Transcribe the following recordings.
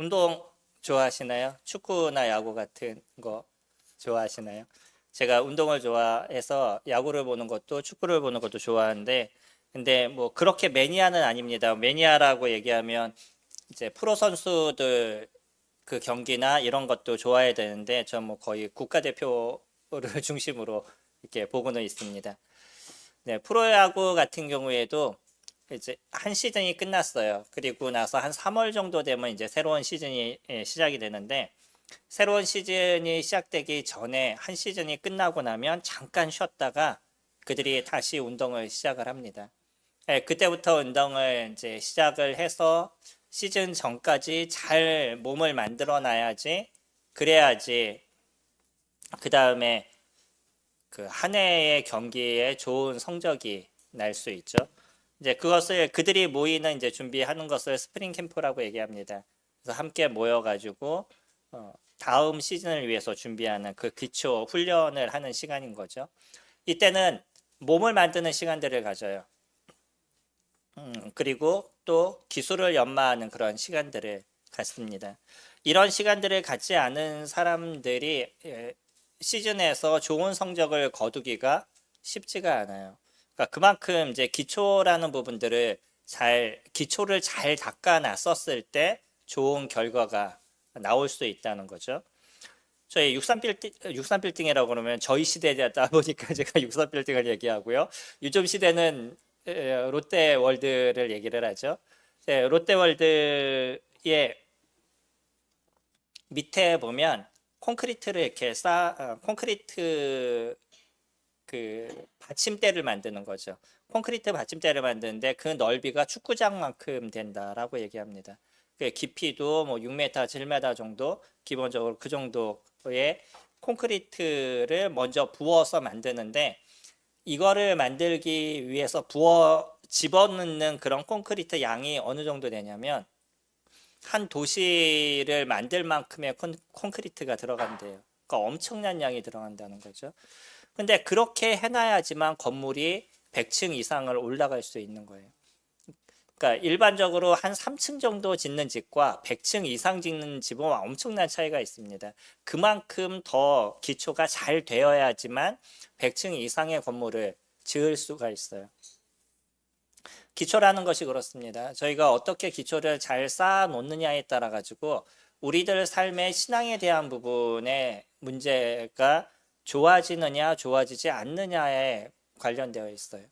운동 좋아하시나요? 축구나 야구 같은 거 좋아하시나요? 제가 운동을 좋아해서 야구를 보는 것도 축구를 보는 것도 좋아하는데, 근데 뭐 그렇게 매니아는 아닙니다. 매니아라고 얘기하면 이제 프로 선수들 그 경기나 이런 것도 좋아해야 되는데, 전 뭐 거의 국가대표를 중심으로 이렇게 보고는 있습니다. 네, 프로야구 같은 경우에도 이제 한 시즌이 끝났어요. 그리고 나서 한 3월 정도 되면 이제 새로운 시즌이 시작이 되는데, 새로운 시즌이 시작되기 전에 한 시즌이 끝나고 나면 잠깐 쉬었다가 그들이 다시 운동을 시작을 합니다. 예, 그때부터 운동을 이제 시작을 해서 시즌 전까지 잘 몸을 만들어 놔야지, 그래야지 그 다음에 그 한 해의 경기에 좋은 성적이 날 수 있죠. 이제 그것을 그들이 모이는 이제 준비하는 것을 스프링 캠프라고 얘기합니다. 그래서 함께 모여가지고 다음 시즌을 위해서 준비하는 그 기초 훈련을 하는 시간인 거죠. 이때는 몸을 만드는 시간들을 가져요. 그리고 또 기술을 연마하는 그런 시간들을 갖습니다. 이런 시간들을 갖지 않은 사람들이 시즌에서 좋은 성적을 거두기가 쉽지가 않아요. 그러니까 그만큼 이제 기초라는 부분들을 기초를 잘 닦아놨었을 때 좋은 결과가 나올 수 있다는 거죠. 저희 63빌딩이라고 그러면 저희 시대다 보니까 제가 63빌딩을 얘기하고요. 요즘 시대는 롯데월드를 얘기를 하죠. 롯데월드의 밑에 보면 콘크리트를 이렇게 콘크리트 그 받침대를 만드는 거죠. 콘크리트 받침대를 만드는데 그 넓이가 축구장만큼 된다라고 얘기합니다. 그 깊이도 뭐 6m, 7m 정도, 기본적으로 그 정도의 콘크리트를 먼저 부어서 만드는데, 이거를 만들기 위해서 집어넣는 그런 콘크리트 양이 어느 정도 되냐면 한 도시를 만들 만큼의 콘크리트가 들어간대요. 그러니까 엄청난 양이 들어간다는 거죠. 근데 그렇게 해놔야지만 건물이 100층 이상을 올라갈 수 있는 거예요. 그러니까 일반적으로 한 3층 정도 짓는 집과 100층 이상 짓는 집은 엄청난 차이가 있습니다. 그만큼 더 기초가 잘 되어야지만 100층 이상의 건물을 지을 수가 있어요. 기초라는 것이 그렇습니다. 저희가 어떻게 기초를 잘 쌓아 놓느냐에 따라 가지고 우리들 삶의 신앙에 대한 부분의 문제가 좋아지느냐 좋아지지 않느냐에 관련되어 있어요.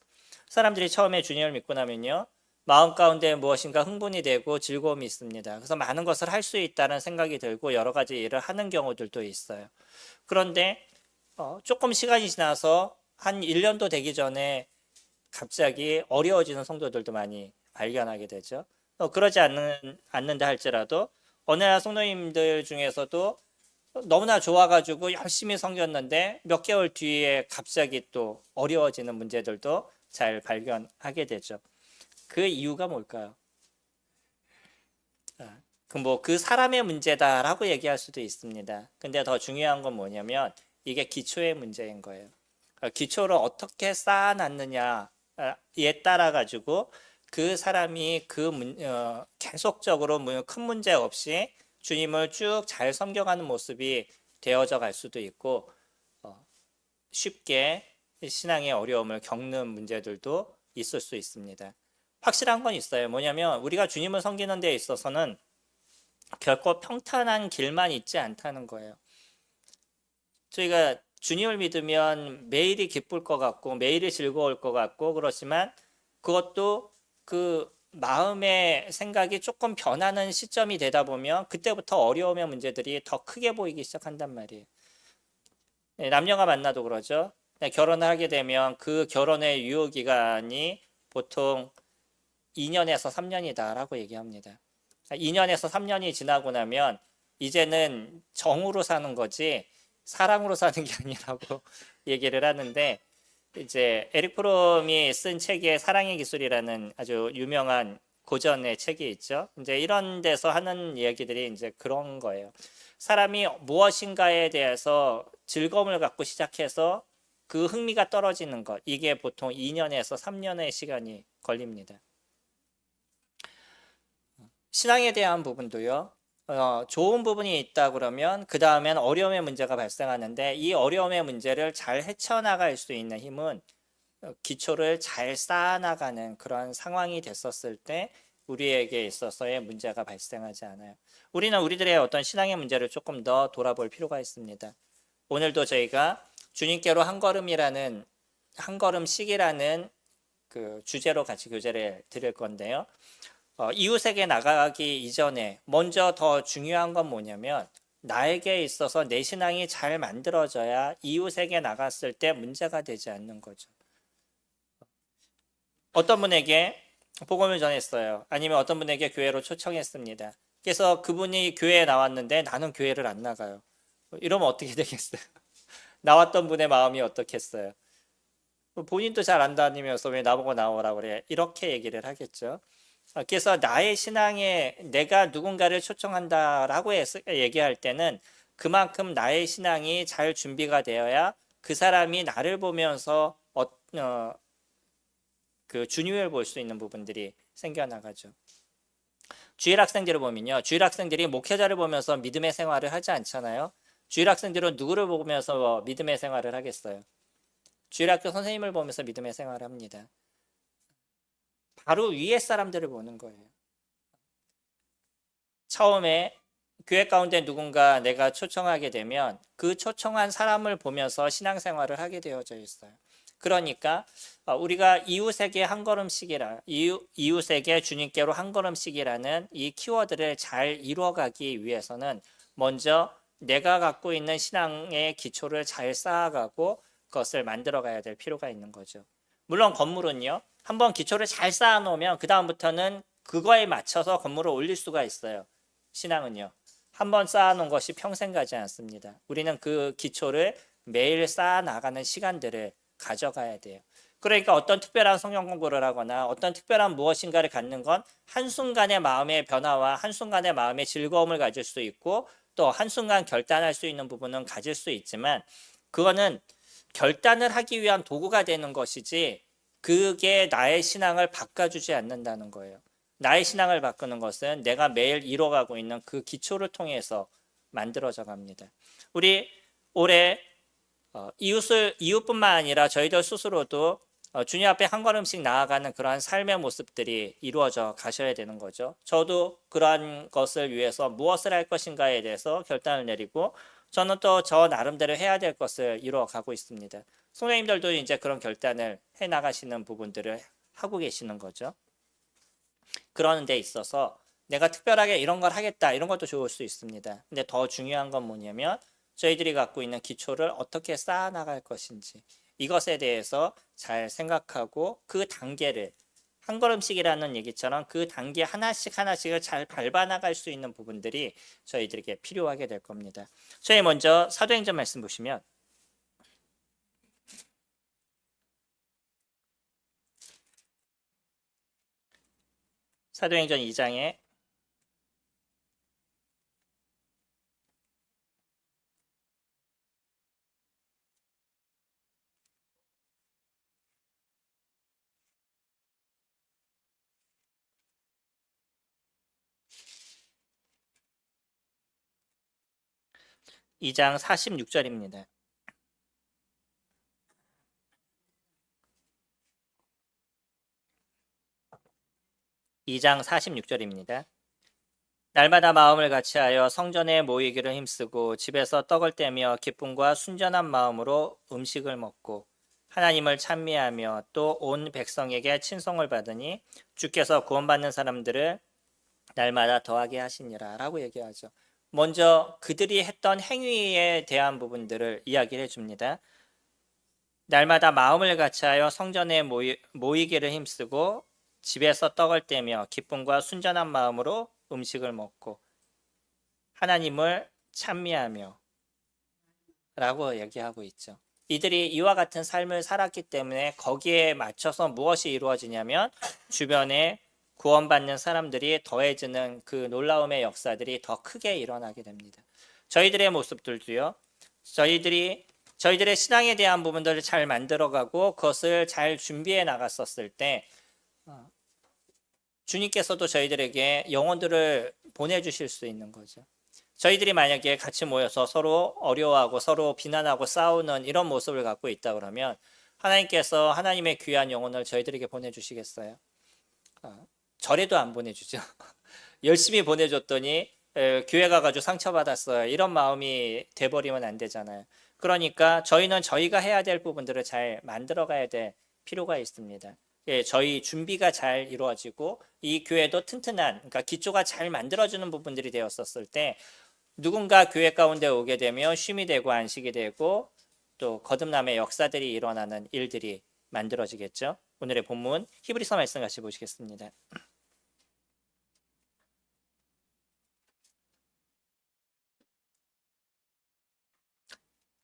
사람들이 처음에 주님을 믿고 나면요, 마음 가운데 무엇인가 흥분이 되고 즐거움이 있습니다. 그래서 많은 것을 할 수 있다는 생각이 들고 여러 가지 일을 하는 경우들도 있어요. 그런데 조금 시간이 지나서 한 1년도 되기 전에 갑자기 어려워지는 성도들도 많이 발견하게 되죠. 그러지 않는다 할지라도 어느 날 성도님들 중에서도 너무나 좋아가지고 열심히 섬겼는데 몇 개월 뒤에 갑자기 또 어려워지는 문제들도 잘 발견하게 되죠. 그 이유가 뭘까요? 그 사람의 문제다라고 얘기할 수도 있습니다. 근데 더 중요한 건 뭐냐면 이게 기초의 문제인 거예요. 기초를 어떻게 쌓아놨느냐에 따라 가지고 그 사람이 계속적으로 큰 문제 없이 주님을 쭉 잘 섬겨가는 모습이 되어져 갈 수도 있고, 쉽게 신앙의 어려움을 겪는 문제들도 있을 수 있습니다. 확실한 건 있어요. 뭐냐면 우리가 주님을 섬기는 데 있어서는 결코 평탄한 길만 있지 않다는 거예요. 저희가 주님을 믿으면 매일이 기쁠 것 같고 매일이 즐거울 것 같고 그렇지만, 그것도 그 마음의 생각이 조금 변하는 시점이 되다 보면 그때부터 어려움의 문제들이 더 크게 보이기 시작한단 말이에요. 남녀가 만나도 그러죠. 결혼을 하게 되면 그 결혼의 유효기간이 보통 2년에서 3년이다라고 얘기합니다. 2년에서 3년이 지나고 나면 이제는 정으로 사는 거지 사랑으로 사는 게 아니라고 얘기를 하는데, 이제 에릭 프롬이 쓴 책에 사랑의 기술이라는 아주 유명한 고전의 책이 있죠. 이제 이런 데서 하는 이야기들이 이제 그런 거예요. 사람이 무엇인가에 대해서 즐거움을 갖고 시작해서 그 흥미가 떨어지는 것, 이게 보통 2년에서 3년의 시간이 걸립니다. 신앙에 대한 부분도요. 좋은 부분이 있다 그러면 그 다음엔 어려움의 문제가 발생하는데 이 어려움의 문제를 잘 헤쳐나갈 수 있는 힘은 기초를 잘 쌓아나가는 그런 상황이 됐었을 때 우리에게 있어서의 문제가 발생하지 않아요. 우리는 우리들의 어떤 신앙의 문제를 조금 더 돌아볼 필요가 있습니다. 오늘도 저희가 주님께로 한 걸음씩이라는 그 주제로 같이 교제를 드릴 건데요. 이웃에게 나가기 이전에 먼저 더 중요한 건 뭐냐면 나에게 있어서 내 신앙이 잘 만들어져야 이웃에게 나갔을 때 문제가 되지 않는 거죠. 어떤 분에게 복음을 전했어요. 아니면 어떤 분에게 교회로 초청했습니다. 그래서 그분이 교회에 나왔는데 나는 교회를 안 나가요. 이러면 어떻게 되겠어요? 나왔던 분의 마음이 어떻겠어요? 본인도 잘 안 다니면서 왜 나보고 나오라 그래? 이렇게 얘기를 하겠죠. 그래서 나의 신앙에 내가 누군가를 초청한다라고 얘기할 때는 그만큼 나의 신앙이 잘 준비가 되어야 그 사람이 나를 보면서 그 주님을 볼 수 있는 부분들이 생겨나가죠. 주일 학생들을 보면요. 주일 학생들이 목회자를 보면서 믿음의 생활을 하지 않잖아요. 주일 학생들은 누구를 보면서 믿음의 생활을 하겠어요? 주일학교 선생님을 보면서 믿음의 생활을 합니다. 바로 위에 사람들을 보는 거예요. 처음에 교회 가운데 누군가 내가 초청하게 되면 그 초청한 사람을 보면서 신앙생활을 하게 되어져 있어요. 그러니까 우리가 이웃에게 한 걸음씩이라 이웃에게 주님께로 한 걸음씩이라는 이 키워드를 잘 이루어가기 위해서는 먼저 내가 갖고 있는 신앙의 기초를 잘 쌓아가고 그것을 만들어가야 될 필요가 있는 거죠. 물론 건물은요. 한번 기초를 잘 쌓아놓으면 그 다음부터는 그거에 맞춰서 건물을 올릴 수가 있어요. 신앙은요. 한번 쌓아놓은 것이 평생 가지 않습니다. 우리는 그 기초를 매일 쌓아나가는 시간들을 가져가야 돼요. 그러니까 어떤 특별한 성경 공부를 하거나 어떤 특별한 무엇인가를 갖는 건 한순간의 마음의 변화와 한순간의 마음의 즐거움을 가질 수 있고 또 한순간 결단할 수 있는 부분은 가질 수 있지만 그거는 결단을 하기 위한 도구가 되는 것이지 그게 나의 신앙을 바꿔주지 않는다는 거예요. 나의 신앙을 바꾸는 것은 내가 매일 이뤄가고 있는 그 기초를 통해서 만들어져 갑니다. 우리 올해 이웃뿐만 아니라 저희들 스스로도 주님 앞에 한 걸음씩 나아가는 그러한 삶의 모습들이 이루어져 가셔야 되는 거죠. 저도 그러한 것을 위해서 무엇을 할 것인가에 대해서 결단을 내리고 저는 또 저 나름대로 해야 될 것을 이루어 가고 있습니다. 선생님들도 이제 그런 결단을 해 나가시는 부분들을 하고 계시는 거죠. 그러는 데 있어서 내가 특별하게 이런 걸 하겠다 이런 것도 좋을 수 있습니다. 근데 더 중요한 건 뭐냐면 저희들이 갖고 있는 기초를 어떻게 쌓아 나갈 것인지 이것에 대해서 잘 생각하고 그 단계를 한 걸음씩이라는 얘기처럼 그 단계 하나씩을 잘 밟아 나갈 수 있는 부분들이 저희들에게 필요하게 될 겁니다. 저희 먼저 사도행전 말씀 보시면 사도행전 2장에 2장 46절입니다. 2장 46절입니다. 날마다 마음을 같이하여 성전에 모이기를 힘쓰고 집에서 떡을 떼며 기쁨과 순전한 마음으로 음식을 먹고 하나님을 찬미하며 또 온 백성에게 친송을 받으니 주께서 구원받는 사람들을 날마다 더하게 하시니라 라고 얘기하죠. 먼저 그들이 했던 행위에 대한 부분들을 이야기를 해줍니다. 날마다 마음을 같이하여 성전에 모이기를 힘쓰고 집에서 떡을 떼며 기쁨과 순전한 마음으로 음식을 먹고 하나님을 찬미하며 라고 얘기하고 있죠. 이들이 이와 같은 삶을 살았기 때문에 거기에 맞춰서 무엇이 이루어지냐면 주변에 구원받는 사람들이 더해지는 그 놀라움의 역사들이 더 크게 일어나게 됩니다. 저희들의 모습들도요. 저희들의 신앙에 대한 부분들을 잘 만들어가고 그것을 잘 준비해 나갔었을 때 주님께서도 저희들에게 영혼들을 보내주실 수 있는 거죠. 저희들이 만약에 같이 모여서 서로 어려워하고 서로 비난하고 싸우는 이런 모습을 갖고 있다 그러면 하나님께서 하나님의 귀한 영혼을 저희들에게 보내주시겠어요? 절에도 안 보내주죠. 열심히 보내줬더니 교회 가가지고 상처받았어요. 이런 마음이 돼버리면 안 되잖아요. 그러니까 저희는 저희가 해야 될 부분들을 잘 만들어 가야 될 필요가 있습니다. 예, 저희 준비가 잘 이루어지고 이 교회도 튼튼한, 그러니까 기초가 잘 만들어지는 부분들이 되었었을 때 누군가 교회 가운데 오게 되면 쉼이 되고 안식이 되고 또 거듭남의 역사들이 일어나는 일들이 만들어지겠죠. 오늘의 본문 히브리서 말씀 같이 보시겠습니다.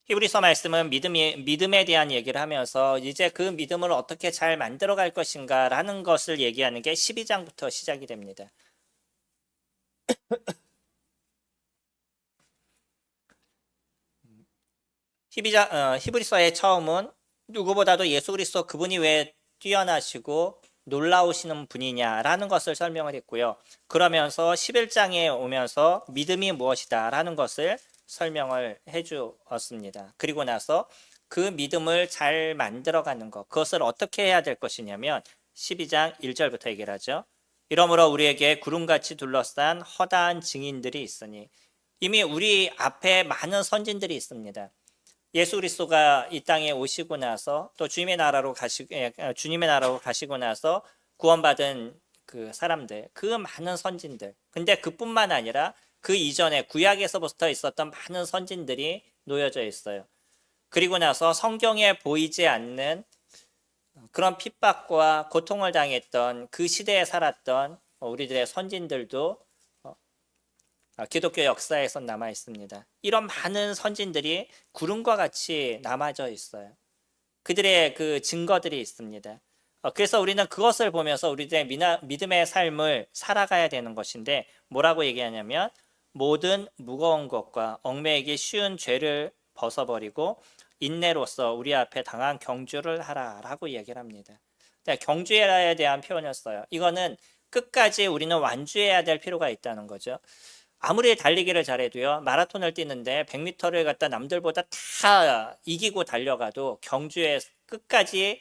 히브리서 말씀은 믿음에 대한 얘기를 하면서 이제 그 믿음을 어떻게 잘 만들어갈 것인가 라는 것을 얘기하는 게 12장부터 시작이 됩니다. 히브리서의 처음은 누구보다도 예수 그리스도 그분이 왜 뛰어나시고 놀라우시는 분이냐라는 것을 설명을 했고요. 그러면서 11장에 오면서 믿음이 무엇이다 라는 것을 설명을 해주었습니다. 그리고 나서 그 믿음을 잘 만들어가는 것, 그것을 어떻게 해야 될 것이냐면 12장 1절부터 얘기를 하죠. 이러므로 우리에게 구름같이 둘러싼 허다한 증인들이 있으니, 이미 우리 앞에 많은 선진들이 있습니다. 예수 그리스도가 이 땅에 오시고 나서 또 주님의 나라로 가시고 나서 구원받은 그 사람들, 그 많은 선진들. 근데 그뿐만 아니라 그 이전에 구약에서부터 있었던 많은 선진들이 놓여져 있어요. 그리고 나서 성경에 보이지 않는 그런 핍박과 고통을 당했던 그 시대에 살았던 우리들의 선진들도 기독교 역사에서 남아 있습니다. 이런 많은 선진들이 구름과 같이 남아져 있어요. 그들의 그 증거들이 있습니다. 그래서 우리는 그것을 보면서 우리들의 믿음의 삶을 살아가야 되는 것인데, 뭐라고 얘기하냐면 모든 무거운 것과 얽매이기 쉬운 죄를 벗어버리고 인내로서 우리 앞에 당한 경주를 하라라고 얘기를 합니다. 경주에 대한 표현을 써요. 이거는 끝까지 우리는 완주해야 될 필요가 있다는 거죠. 아무리 달리기를 잘해도요, 마라톤을 뛰는데 100m를 갖다 남들보다 다 이기고 달려가도 경주에 끝까지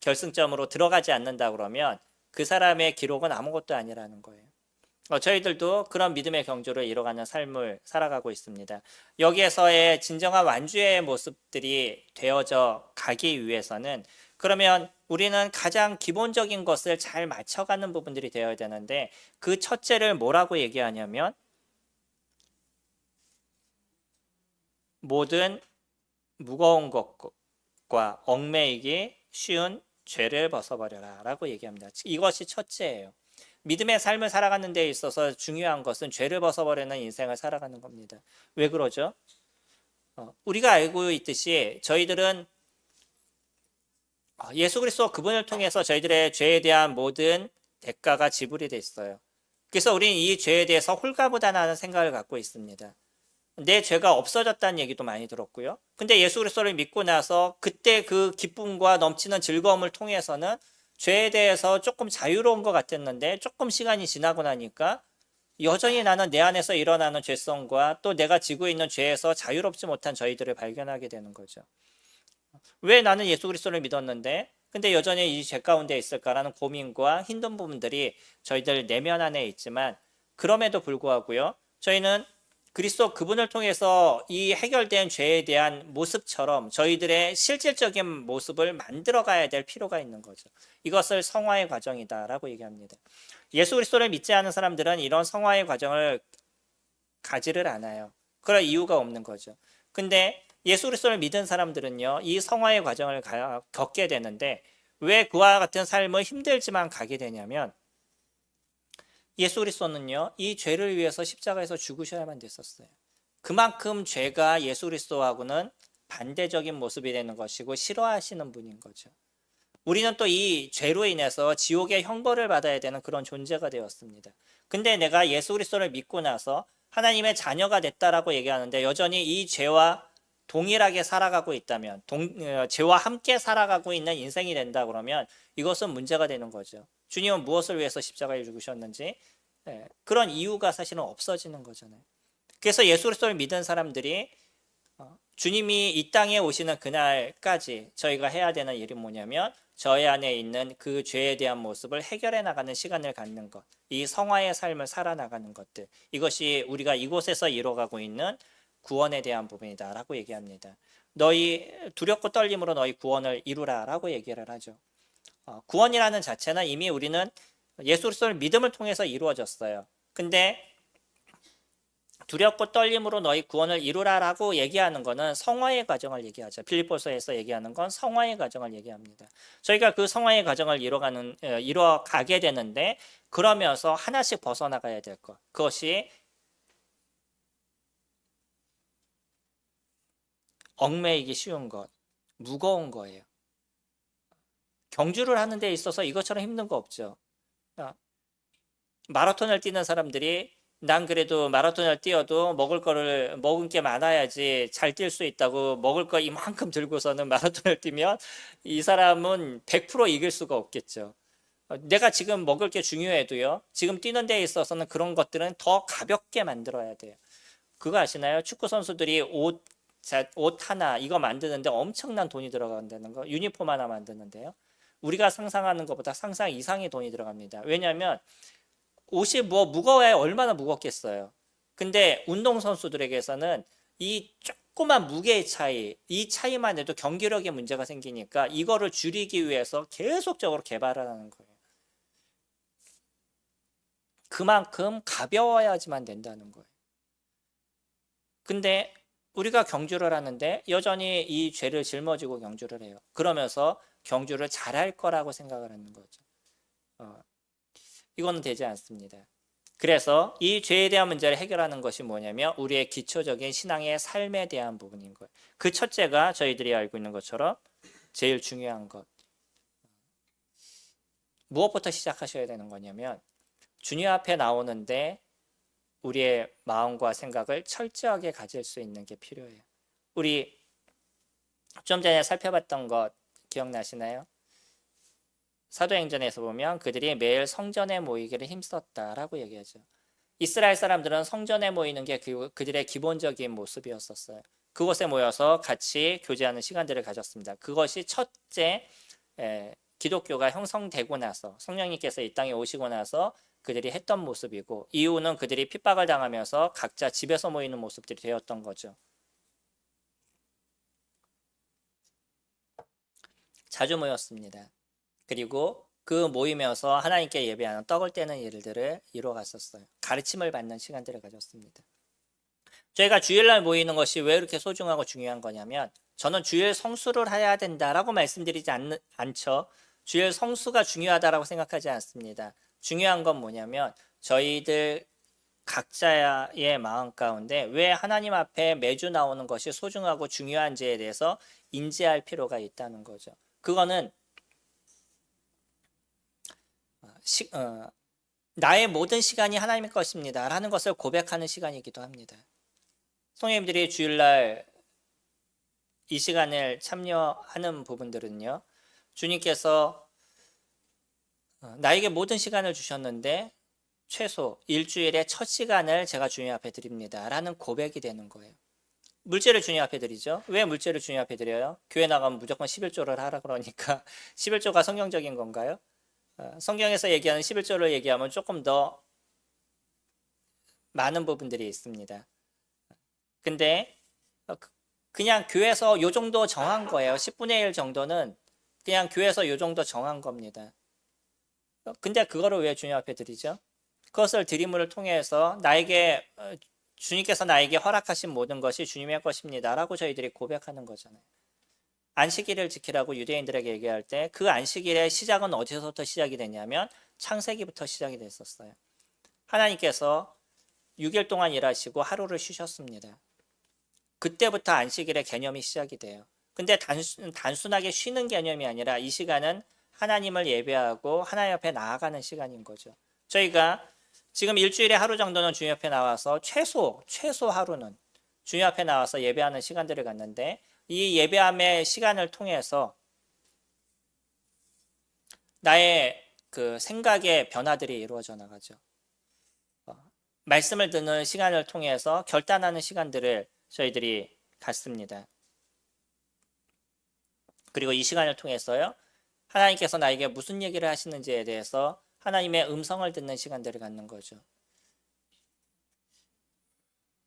결승점으로 들어가지 않는다 그러면 그 사람의 기록은 아무것도 아니라는 거예요. 저희들도 그런 믿음의 경주를 이뤄가는 삶을 살아가고 있습니다. 여기에서의 진정한 완주의 모습들이 되어져 가기 위해서는, 그러면 우리는 가장 기본적인 것을 잘 맞춰가는 부분들이 되어야 되는데, 그 첫째를 뭐라고 얘기하냐면 모든 무거운 것과 얽매이기 쉬운 죄를 벗어버려라 라고 얘기합니다. 이것이 첫째예요. 믿음의 삶을 살아가는 데 있어서 중요한 것은 죄를 벗어버리는 인생을 살아가는 겁니다. 왜 그러죠? 우리가 알고 있듯이 저희들은 예수 그리스도 그분을 통해서 저희들의 죄에 대한 모든 대가가 지불이 돼 있어요. 그래서 우리는 이 죄에 대해서 홀가분하다는 생각을 갖고 있습니다. 내 죄가 없어졌다는 얘기도 많이 들었고요. 근데 예수 그리스도를 믿고 나서 그때 그 기쁨과 넘치는 즐거움을 통해서는 죄에 대해서 조금 자유로운 것 같았는데, 조금 시간이 지나고 나니까 여전히 나는 내 안에서 일어나는 죄성과 또 내가 지고 있는 죄에서 자유롭지 못한 저희들을 발견하게 되는 거죠. 왜 나는 예수 그리스도를 믿었는데 근데 여전히 이 죄 가운데 있을까라는 고민과 힘든 부분들이 저희들 내면 안에 있지만, 그럼에도 불구하고요, 저희는 그리스도 그분을 통해서 이 해결된 죄에 대한 모습처럼 저희들의 실질적인 모습을 만들어 가야 될 필요가 있는 거죠. 이것을 성화의 과정이다라고 얘기합니다. 예수 그리스도를 믿지 않은 사람들은 이런 성화의 과정을 가지를 않아요. 그럴 이유가 없는 거죠. 근데 예수 그리스도를 믿은 사람들은요, 이 성화의 과정을 겪게 되는데, 왜 그와 같은 삶을 힘들지만 가게 되냐면, 예수 그리스도는요, 이 죄를 위해서 십자가에서 죽으셔야만 됐었어요. 그만큼 죄가 예수 그리스도하고는 반대적인 모습이 되는 것이고 싫어하시는 분인 거죠. 우리는 또 이 죄로 인해서 지옥의 형벌을 받아야 되는 그런 존재가 되었습니다. 근데 내가 예수 그리스도를 믿고 나서 하나님의 자녀가 됐다라고 얘기하는데, 여전히 이 죄와 동일하게 살아가고 있다면, 죄와 함께 살아가고 있는 인생이 된다 그러면 이것은 문제가 되는 거죠. 주님은 무엇을 위해서 십자가에 죽으셨는지 그런 이유가 사실은 없어지는 거잖아요. 그래서 예수 그리스도를 믿은 사람들이 주님이 이 땅에 오시는 그날까지 저희가 해야 되는 일이 뭐냐면 저희 안에 있는 그 죄에 대한 모습을 해결해 나가는 시간을 갖는 것, 이 성화의 삶을 살아나가는 것들, 이것이 우리가 이곳에서 이뤄가고 있는 구원에 대한 부분이다라고 얘기합니다. 너희 두렵고 떨림으로 너희 구원을 이루라라고 얘기를 하죠. 구원이라는 자체는 이미 우리는 예수 그리스도를 믿음을 통해서 이루어졌어요. 근데 두렵고 떨림으로 너희 구원을 이루라라고 얘기하는 것은 성화의 과정을 얘기하죠. 빌립보서에서 얘기하는 건 성화의 과정을 얘기합니다. 저희가 그 성화의 과정을 이뤄가게 되는데 그러면서 하나씩 벗어나가야 될 것. 그것이 얽매이기 쉬운 것, 무거운 거예요. 경주를 하는 데 있어서 이것처럼 힘든 거 없죠. 마라톤을 뛰는 사람들이 난 그래도 마라톤을 뛰어도 먹은 게 많아야지 잘 뛸 수 있다고 먹을 거 이만큼 들고서는 마라톤을 뛰면 이 사람은 100% 이길 수가 없겠죠. 내가 지금 먹을 게 중요해도요. 지금 뛰는 데 있어서는 그런 것들은 더 가볍게 만들어야 돼요. 그거 아시나요? 축구 선수들이 옷 하나 이거 만드는데 엄청난 돈이 들어간다는 거. 유니폼 하나 만드는데요. 우리가 상상하는 것보다 상상 이상의 돈이 들어갑니다. 왜냐하면 옷이 무거워야 얼마나 무겁겠어요. 근데 운동선수들에게서는 이 조그만 무게의 차이, 이 차이만 해도 경기력에 문제가 생기니까 이거를 줄이기 위해서 계속적으로 개발을 하는 거예요. 그만큼 가벼워야지만 된다는 거예요. 근데 우리가 경주를 하는데 여전히 이 죄를 짊어지고 경주를 해요. 그러면서 경주를 잘할 거라고 생각을 하는 거죠. 이거는 되지 않습니다. 그래서 이 죄에 대한 문제를 해결하는 것이 뭐냐면 우리의 기초적인 신앙의 삶에 대한 부분인 거예요. 그 첫째가 저희들이 알고 있는 것처럼 제일 중요한 것. 무엇부터 시작하셔야 되는 거냐면 주님 앞에 나오는데 우리의 마음과 생각을 철저하게 가질 수 있는 게 필요해요. 우리 좀 전에 살펴봤던 것 기억나시나요? 사도행전에서 보면 그들이 매일 성전에 모이기를 힘썼다라고 얘기하죠. 이스라엘 사람들은 성전에 모이는 게 그들의 기본적인 모습이었었어요. 그곳에 모여서 같이 교제하는 시간들을 가졌습니다. 그것이 첫째 기독교가 형성되고 나서 성령님께서 이 땅에 오시고 나서 그들이 했던 모습이고 이유는 그들이 핍박을 당하면서 각자 집에서 모이는 모습들이 되었던 거죠. 자주 모였습니다. 그리고 그 모이면서 하나님께 예배하는 떡을 떼는 일들을 이루어갔었어요. 가르침을 받는 시간들을 가졌습니다. 저희가 주일날 모이는 것이 왜 이렇게 소중하고 중요한 거냐면 저는 주일 성수를 해야 된다라고 말씀드리지 않죠. 주일 성수가 중요하다라고 생각하지 않습니다. 중요한 건 뭐냐면 저희들 각자의 마음 가운데 왜 하나님 앞에 매주 나오는 것이 소중하고 중요한지에 대해서 인지할 필요가 있다는 거죠. 그거는 나의 모든 시간이 하나님의 것입니다 라는 것을 고백하는 시간이기도 합니다. 성도님들이 주일날 이 시간을 참여하는 부분들은요, 주님께서 나에게 모든 시간을 주셨는데 최소 일주일의 첫 시간을 제가 주님 앞에 드립니다 라는 고백이 되는 거예요. 물제를 주님 앞에 드리죠. 왜 물제를 주님 앞에 드려요? 교회 나가면 무조건 11조를 하라 그러니까 11조가 성경적인 건가요? 성경에서 얘기하는 11조를 얘기하면 조금 더 많은 부분들이 있습니다. 근데 그냥 교회에서 요 정도 정한 거예요. 10분의 1 정도는 그냥 교회에서 요 정도 정한 겁니다. 근데 그거를 왜 주님 앞에 드리죠? 그것을 드림을 통해서 주님께서 나에게 허락하신 모든 것이 주님의 것입니다 라고 저희들이 고백하는 거잖아요. 안식일을 지키라고 유대인들에게 얘기할 때 그 안식일의 시작은 어디서부터 시작이 됐냐면 창세기부터 시작이 됐었어요. 하나님께서 6일 동안 일하시고 하루를 쉬셨습니다. 그때부터 안식일의 개념이 시작이 돼요. 근데 단순하게 쉬는 개념이 아니라 이 시간은 하나님을 예배하고 하나님 앞에 나아가는 시간인 거죠. 저희가 지금 일주일에 하루 정도는 주님 앞에 나와서 최소 하루는 주님 앞에 나와서 예배하는 시간들을 갖는데 이 예배함의 시간을 통해서 나의 그 생각의 변화들이 이루어져 나가죠. 말씀을 듣는 시간을 통해서 결단하는 시간들을 저희들이 갖습니다. 그리고 이 시간을 통해서요, 하나님께서 나에게 무슨 얘기를 하시는지에 대해서 하나님의 음성을 듣는 시간들을 갖는 거죠.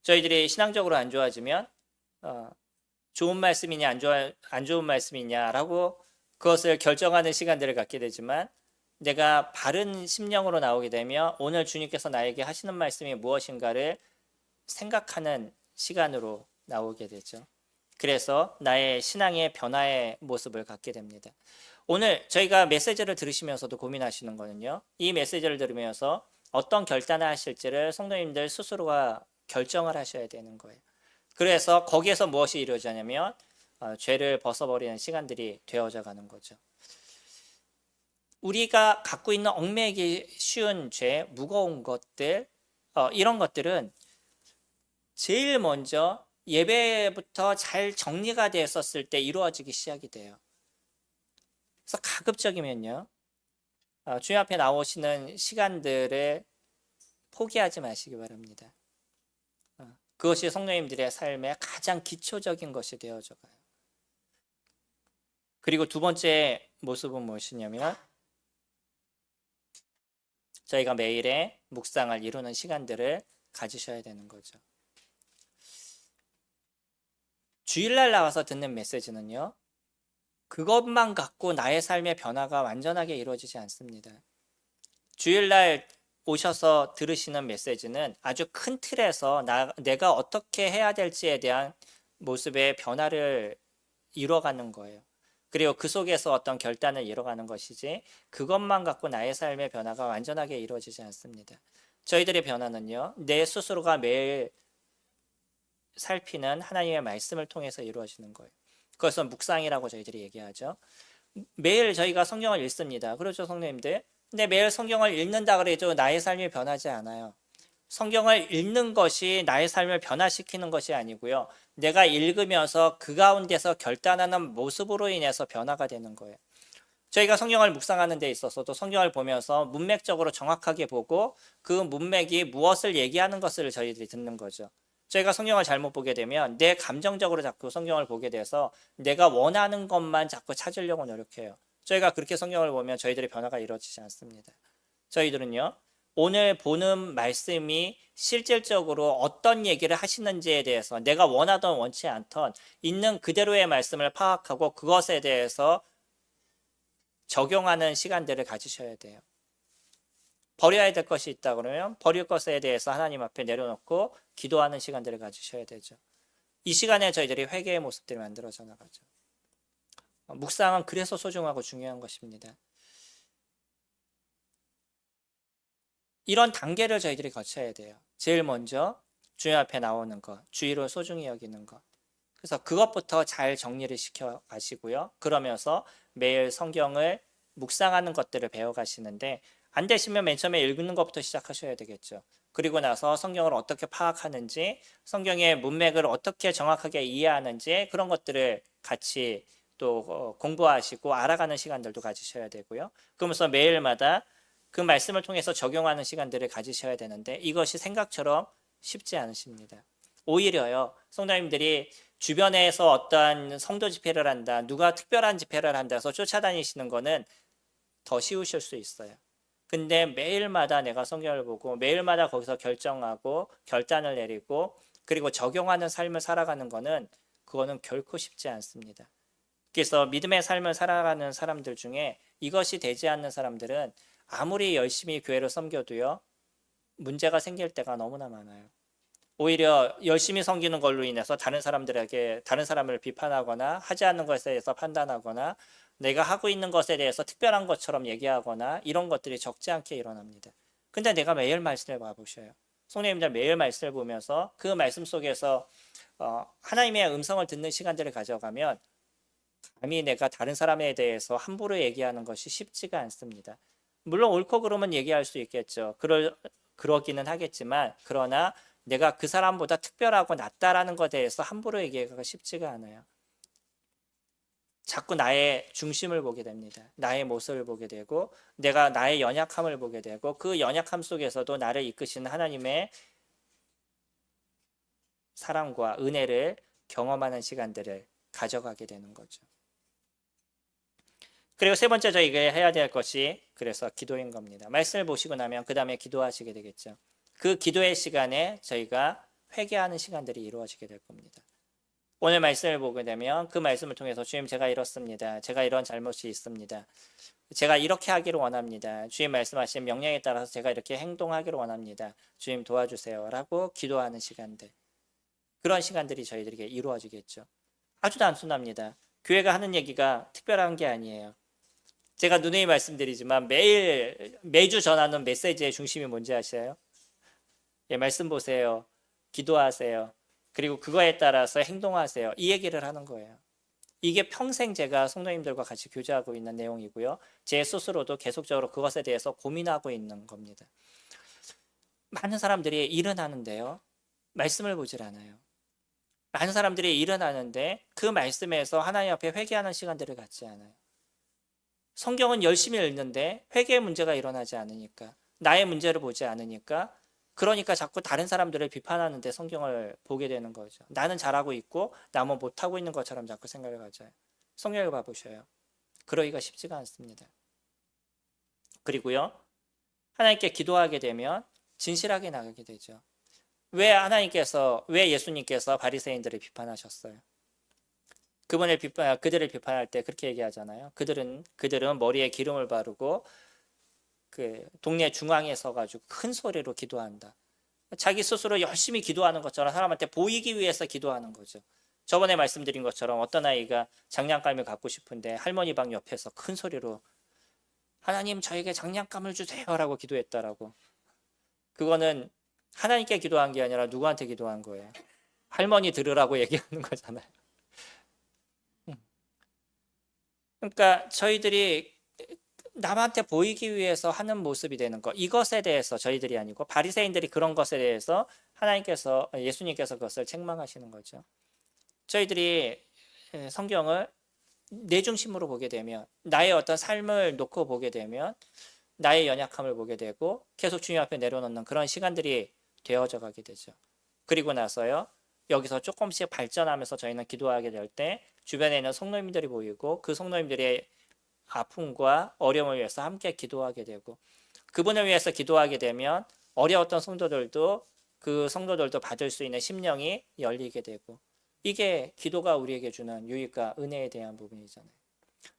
저희들이 신앙적으로 안 좋아지면 좋은 말씀이냐 안 좋은 말씀이냐라고 그것을 결정하는 시간들을 갖게 되지만, 내가 바른 심령으로 나오게 되면 오늘 주님께서 나에게 하시는 말씀이 무엇인가를 생각하는 시간으로 나오게 되죠. 그래서 나의 신앙의 변화의 모습을 갖게 됩니다. 오늘 저희가 메시지를 들으시면서도 고민하시는 거는요, 이 메시지를 들으면서 어떤 결단을 하실지를 성도님들 스스로가 결정을 하셔야 되는 거예요. 그래서 거기에서 무엇이 이루어지냐면 죄를 벗어버리는 시간들이 되어져 가는 거죠. 우리가 갖고 있는 얽매이기 쉬운 죄, 무거운 것들, 이런 것들은 제일 먼저 예배부터 잘 정리가 됐었을 때 이루어지기 시작이 돼요. 그래서 가급적이면요, 주님 앞에 나오시는 시간들을 포기하지 마시기 바랍니다. 그것이 성도님들의 삶의 가장 기초적인 것이 되어져 가요. 그리고 두 번째 모습은 무엇이냐면, 저희가 매일의 묵상을 이루는 시간들을 가지셔야 되는 거죠. 주일날 나와서 듣는 메시지는요, 그것만 갖고 나의 삶의 변화가 완전하게 이루어지지 않습니다. 주일날 오셔서 들으시는 메시지는 아주 큰 틀에서 내가 어떻게 해야 될지에 대한 모습의 변화를 이뤄가는 거예요. 그리고 그 속에서 어떤 결단을 이뤄가는 것이지, 그것만 갖고 나의 삶의 변화가 완전하게 이루어지지 않습니다. 저희들의 변화는요, 내 스스로가 매일 살피는 하나님의 말씀을 통해서 이루어지는 거예요. 그것은 묵상이라고 저희들이 얘기하죠. 매일 저희가 성경을 읽습니다. 그렇죠, 성도님들? 근데 매일 성경을 읽는다 그래도 나의 삶이 변하지 않아요. 성경을 읽는 것이 나의 삶을 변화시키는 것이 아니고요, 내가 읽으면서 그 가운데서 결단하는 모습으로 인해서 변화가 되는 거예요. 저희가 성경을 묵상하는 데 있어서도 성경을 보면서 문맥적으로 정확하게 보고 그 문맥이 무엇을 얘기하는 것을 저희들이 듣는 거죠. 저희가 성경을 잘못 보게 되면 내 감정적으로 자꾸 성경을 보게 돼서 내가 원하는 것만 자꾸 찾으려고 노력해요. 저희가 그렇게 성경을 보면 저희들의 변화가 이루어지지 않습니다. 저희들은요, 오늘 보는 말씀이 실질적으로 어떤 얘기를 하시는지에 대해서 내가 원하던 원치 않던 있는 그대로의 말씀을 파악하고 그것에 대해서 적용하는 시간들을 가지셔야 돼요. 버려야 될 것이 있다 그러면 버릴 것에 대해서 하나님 앞에 내려놓고 기도하는 시간들을 가지셔야 되죠. 이 시간에 저희들이 회개의 모습들이 만들어져 나가죠. 묵상은 그래서 소중하고 중요한 것입니다. 이런 단계를 저희들이 거쳐야 돼요. 제일 먼저 주님 앞에 나오는 것, 주의를 소중히 여기는 것. 그래서 그것부터 잘 정리를 시켜 가시고요. 그러면서 매일 성경을 묵상하는 것들을 배워 가시는데, 안 되시면 맨 처음에 읽는 것부터 시작하셔야 되겠죠. 그리고 나서 성경을 어떻게 파악하는지, 성경의 문맥을 어떻게 정확하게 이해하는지, 그런 것들을 같이 또 공부하시고 알아가는 시간들도 가지셔야 되고요. 그러면서 매일마다 그 말씀을 통해서 적용하는 시간들을 가지셔야 되는데, 이것이 생각처럼 쉽지 않으십니다. 오히려요, 성도님들이 주변에서 어떠한 성도 집회를 한다, 누가 특별한 집회를 한다 해서 쫓아다니시는 거는 더 쉬우실 수 있어요. 근데 매일마다 내가 성경을 보고 매일마다 거기서 결정하고 결단을 내리고 그리고 적용하는 삶을 살아가는 거는, 그거는 결코 쉽지 않습니다. 그래서 믿음의 삶을 살아가는 사람들 중에 이것이 되지 않는 사람들은 아무리 열심히 교회를 섬겨도요, 문제가 생길 때가 너무나 많아요. 오히려 열심히 섬기는 걸로 인해서 다른 사람을 비판하거나 하지 않는 것에 대해서 판단하거나 내가 하고 있는 것에 대해서 특별한 것처럼 얘기하거나 이런 것들이 적지 않게 일어납니다. 근데 내가 매일 말씀을 봐보셔요. 성령님들 매일 말씀을 보면서 그 말씀 속에서 하나님의 음성을 듣는 시간들을 가져가면 감히 내가 다른 사람에 대해서 함부로 얘기하는 것이 쉽지가 않습니다. 물론 옳고 그름은 얘기할 수 있겠죠. 그러기는 하겠지만, 그러나 내가 그 사람보다 특별하고 낫다라는 것에 대해서 함부로 얘기하기가 쉽지가 않아요. 자꾸 나의 중심을 보게 됩니다. 나의 모습을 보게 되고 내가 나의 연약함을 보게 되고 그 연약함 속에서도 나를 이끄시는 하나님의 사랑과 은혜를 경험하는 시간들을 가져가게 되는 거죠. 그리고 세 번째 저희가 해야 될 것이 그래서 기도인 겁니다. 말씀을 보시고 나면 그 다음에 기도하시게 되겠죠. 그 기도의 시간에 저희가 회개하는 시간들이 이루어지게 될 겁니다. 오늘 말씀을 보게 되면 그 말씀을 통해서 주님 제가 이렇습니다. 제가 이런 잘못이 있습니다. 제가 이렇게 하기를 원합니다. 주님 말씀하신 명령에 따라서 제가 이렇게 행동하기를 원합니다. 주님 도와주세요. 라고 기도하는 시간들. 그런 시간들이 저희들에게 이루어지겠죠. 아주 단순합니다. 교회가 하는 얘기가 특별한 게 아니에요. 제가 누누이 말씀드리지만 매주 전하는 메시지의 중심이 뭔지 아시나요? 예, 말씀 보세요. 기도하세요. 그리고 그거에 따라서 행동하세요. 이 얘기를 하는 거예요. 이게 평생 제가 성도님들과 같이 교제하고 있는 내용이고요. 제 스스로도 계속적으로 그것에 대해서 고민하고 있는 겁니다. 많은 사람들이 일은 하는데요. 말씀을 보질 않아요. 많은 사람들이 일은 하는데 그 말씀에서 하나님 앞에 회개하는 시간들을 갖지 않아요. 성경은 열심히 읽는데 회개의 문제가 일어나지 않으니까, 나의 문제를 보지 않으니까, 그러니까 자꾸 다른 사람들을 비판하는데 성경을 보게 되는 거죠. 나는 잘하고 있고 남은 못하고 있는 것처럼 자꾸 생각을 가져요. 성경을 봐보셔요. 그러기가 쉽지가 않습니다. 그리고요, 하나님께 기도하게 되면 진실하게 나가게 되죠. 왜 예수님께서 바리새인들을 비판하셨어요? 그들을 비판할 때 그렇게 얘기하잖아요. 그들은 머리에 기름을 바르고 그 동네 중앙에 서가지고 큰 소리로 기도한다. 자기 스스로 열심히 기도하는 것처럼 사람한테 보이기 위해서 기도하는 거죠. 저번에 말씀드린 것처럼 어떤 아이가 장난감을 갖고 싶은데 할머니 방 옆에서 큰 소리로 하나님 저에게 장난감을 주세요라고 기도했다라고. 그거는 하나님께 기도한 게 아니라 누구한테 기도한 거예요? 할머니 들으라고 얘기하는 거잖아요. 그러니까 저희들이 남한테 보이기 위해서 하는 모습이 되는 것, 이것에 대해서 저희들이 아니고 바리새인들이 그런 것에 대해서 예수님께서 그것을 책망하시는 거죠. 저희들이 성경을 내 중심으로 보게 되면, 나의 어떤 삶을 놓고 보게 되면 나의 연약함을 보게 되고 계속 주님 앞에 내려놓는 그런 시간들이 되어져 가게 되죠. 그리고 나서요, 여기서 조금씩 발전하면서 저희는 기도하게 될 때 주변에 있는 성도님들이 보이고 그 성도님들의 아픔과 어려움을 위해서 함께 기도하게 되고, 그분을 위해서 기도하게 되면 어려웠던 성도들도 받을 수 있는 심령이 열리게 되고, 이게 기도가 우리에게 주는 유익과 은혜에 대한 부분이잖아요.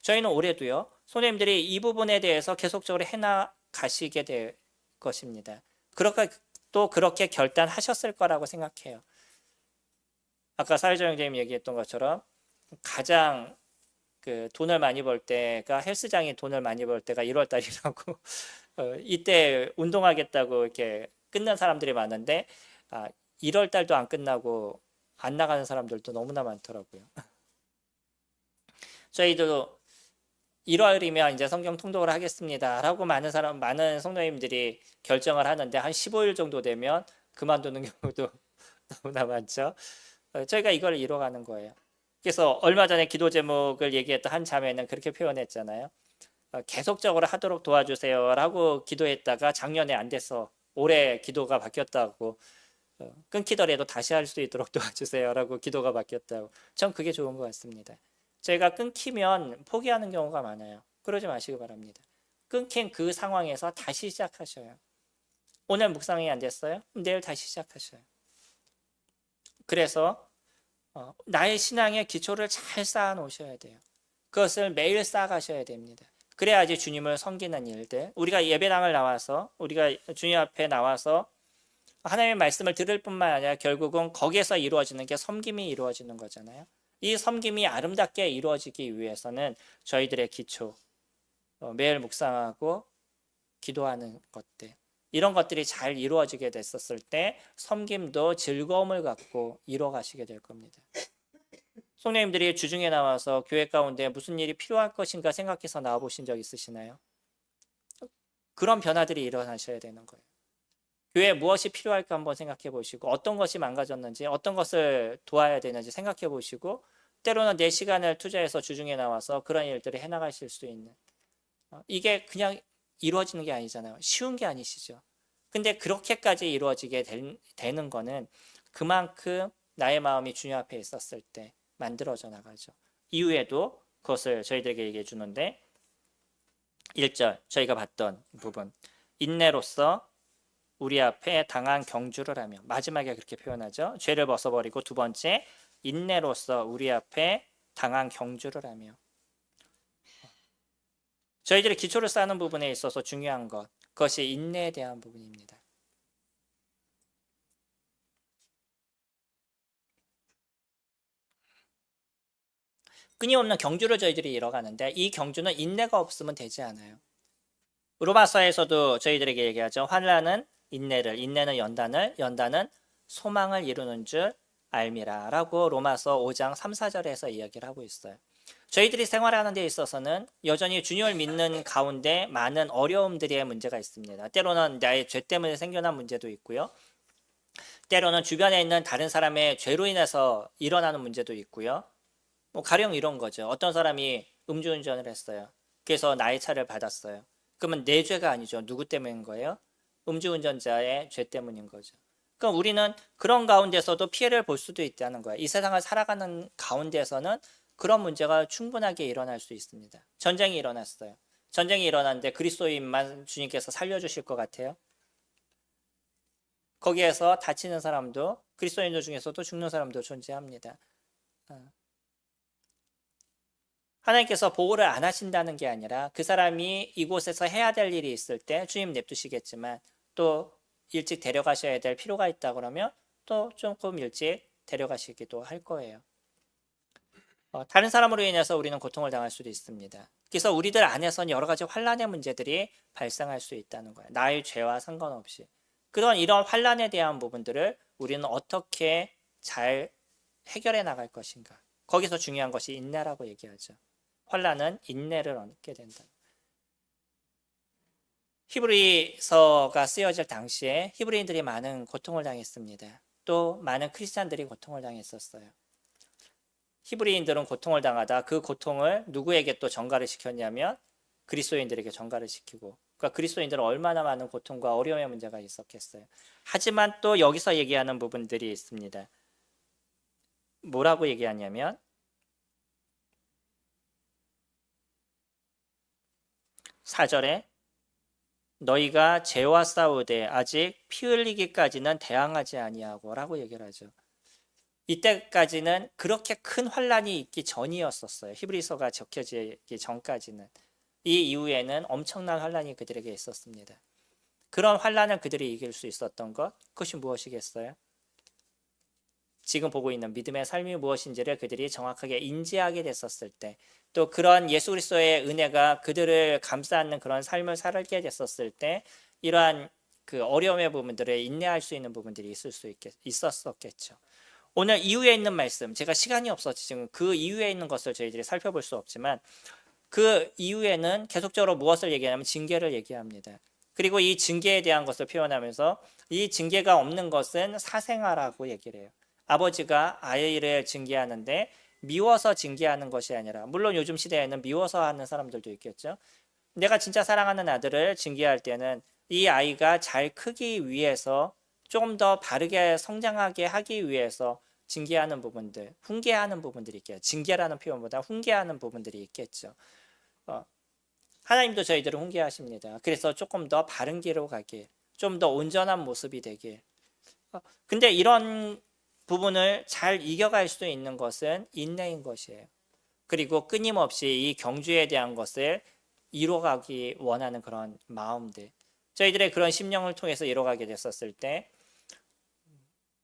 저희는 올해도요, 성도님들이 이 부분에 대해서 계속적으로 해나가시게 될 것입니다. 그렇게 결단하셨을 거라고 생각해요. 아까 사회자 형제님 얘기했던 것처럼 가장 돈을 많이 벌 때가, 헬스장이 돈을 많이 벌 때가 1월 달이라고 이때 운동하겠다고 이렇게 끊는 사람들이 많은데 1월 달도 안 끝나고 안 나가는 사람들도 너무나 많더라고요. 저희도 1월이면 이제 성경 통독을 하겠습니다라고 많은 성도님들이 결정을 하는데 한 15일 정도 되면 그만두는 경우도 너무나 많죠. 저희가 이걸 이뤄가는 거예요. 그래서 얼마 전에 기도 제목을 얘기했던 한 자매는 그렇게 표현했잖아요. 계속적으로 하도록 도와주세요라고 기도했다가 작년에 안 돼서 올해 기도가 바뀌었다고, 끊기더라도 다시 할 수 있도록 도와주세요라고 기도가 바뀌었다고. 전 그게 좋은 것 같습니다. 저희가 끊기면 포기하는 경우가 많아요. 그러지 마시기 바랍니다. 끊긴 그 상황에서 다시 시작하셔요. 오늘 묵상이 안 됐어요? 내일 다시 시작하셔요. 그래서 나의 신앙의 기초를 잘 쌓아 놓으셔야 돼요. 그것을 매일 쌓아가셔야 됩니다. 그래야지 주님을 섬기는 일들, 우리가 예배당을 나와서, 우리가 주님 앞에 나와서 하나님의 말씀을 들을 뿐만 아니라 결국은 거기에서 이루어지는 게 섬김이 이루어지는 거잖아요. 이 섬김이 아름답게 이루어지기 위해서는 저희들의 기초, 매일 묵상하고 기도하는 것들, 이런 것들이 잘 이루어지게 됐었을 때 섬김도 즐거움을 갖고 이루어가시게 될 겁니다. 성도님들이 주중에 나와서 교회 가운데 무슨 일이 필요할 것인가 생각해서 나와보신 적 있으시나요? 그런 변화들이 일어나셔야 되는 거예요. 교회에 무엇이 필요할까 한번 생각해 보시고, 어떤 것이 망가졌는지, 어떤 것을 도와야 되는지 생각해 보시고, 때로는 내 시간을 투자해서 주중에 나와서 그런 일들을 해나가실 수 있는 이게 그냥 이루어지는 게 아니잖아요. 쉬운 게 아니시죠. 근데 그렇게까지 이루어지게 되는 거는 그만큼 나의 마음이 주님 앞에 있었을 때 만들어져 나가죠. 이후에도 그것을 저희들에게 얘기해 주는데 1절 저희가 봤던 부분 인내로서 우리 앞에 당한 경주를 하며 마지막에 그렇게 표현하죠. 죄를 벗어버리고 두 번째 인내로서 우리 앞에 당한 경주를 하며 저희들이 기초를 쌓는 부분에 있어서 중요한 것 그것이 인내에 대한 부분입니다. 끊임없는 경주를 저희들이 이뤄가는데 이 경주는 인내가 없으면 되지 않아요. 로마서에서도 저희들에게 얘기하죠. 환난은 인내를, 인내는 연단을, 연단은 소망을 이루는 줄 알미라 라고 로마서 5장 3, 4절에서 이야기를 하고 있어요. 저희들이 생활하는 데 있어서는 여전히 주님을 믿는 가운데 많은 어려움들의 문제가 있습니다. 때로는 나의 죄 때문에 생겨난 문제도 있고요. 때로는 주변에 있는 다른 사람의 죄로 인해서 일어나는 문제도 있고요. 뭐 가령 이런 거죠. 어떤 사람이 음주운전을 했어요. 그래서 나의 차를 받았어요. 그러면 내 죄가 아니죠. 누구 때문인 거예요? 음주운전자의 죄 때문인 거죠. 그럼 우리는 그런 가운데서도 피해를 볼 수도 있다는 거예요. 이 세상을 살아가는 가운데서는 그런 문제가 충분하게 일어날 수 있습니다. 전쟁이 일어났어요. 전쟁이 일어났는데 그리스도인만 주님께서 살려주실 것 같아요? 거기에서 다치는 사람도 그리스도인들 중에서도 죽는 사람도 존재합니다. 하나님께서 보호를 안 하신다는 게 아니라 그 사람이 이곳에서 해야 될 일이 있을 때 주님 냅두시겠지만 또 일찍 데려가셔야 될 필요가 있다 그러면 또 조금 일찍 데려가시기도 할 거예요. 다른 사람으로 인해서 우리는 고통을 당할 수도 있습니다. 그래서 우리들 안에서는 여러 가지 환난의 문제들이 발생할 수 있다는 거예요. 나의 죄와 상관없이. 이런 환난에 대한 부분들을 우리는 어떻게 잘 해결해 나갈 것인가. 거기서 중요한 것이 인내라고 얘기하죠. 환난은 인내를 얻게 된다. 히브리서가 쓰여질 당시에 히브리인들이 많은 고통을 당했습니다. 또 많은 크리스찬들이 고통을 당했었어요. 히브리인들은 고통을 당하다 그 고통을 누구에게 또 전가를 시켰냐면 그리스도인들에게 전가를 시키고 그러니까 그리스도인들은 얼마나 많은 고통과 어려움의 문제가 있었겠어요. 하지만 또 여기서 얘기하는 부분들이 있습니다. 뭐라고 얘기하냐면 4절에 너희가 죄와 싸우되 아직 피 흘리기까지는 대항하지 아니하고 라고 얘기를 하죠. 이때까지는 그렇게 큰 환란이 있기 전이었었어요. 히브리서가 적혀지기 전까지는. 이 이후에는 엄청난 환란이 그들에게 있었습니다. 그런 환란을 그들이 이길 수 있었던 것 그것이 무엇이겠어요? 지금 보고 있는 믿음의 삶이 무엇인지를 그들이 정확하게 인지하게 됐었을 때 또 그런 예수 그리스도의 은혜가 그들을 감싸는 그런 삶을 살게 됐었을 때 이러한 그 어려움의 부분들을 인내할 수 있는 부분들이 있었었겠죠. 오늘 이후에 있는 말씀 제가 시간이 없어서 지금 그 이후에 있는 것을 저희들이 살펴볼 수 없지만 그 이후에는 계속적으로 무엇을 얘기하냐면 징계를 얘기합니다. 그리고 이 징계에 대한 것을 표현하면서 이 징계가 없는 것은 사생아라고 얘기를 해요. 아버지가 아이를 징계하는데 미워서 징계하는 것이 아니라 물론 요즘 시대에는 미워서 하는 사람들도 있겠죠. 내가 진짜 사랑하는 아들을 징계할 때는 이 아이가 잘 크기 위해서 조금 더 바르게 성장하게 하기 위해서 징계하는 부분들, 훈계하는 부분들이 있겠죠. 징계라는 표현보다 훈계하는 부분들이 있겠죠. 하나님도 저희들을 훈계하십니다. 그래서 조금 더 바른 길로 가길, 좀 더 온전한 모습이 되길. 근데 이런 부분을 잘 이겨갈 수 있는 것은 인내인 것이에요. 그리고 끊임없이 이 경주에 대한 것을 이뤄가기 원하는 그런 마음들. 저희들의 그런 심령을 통해서 이뤄가게 됐었을 때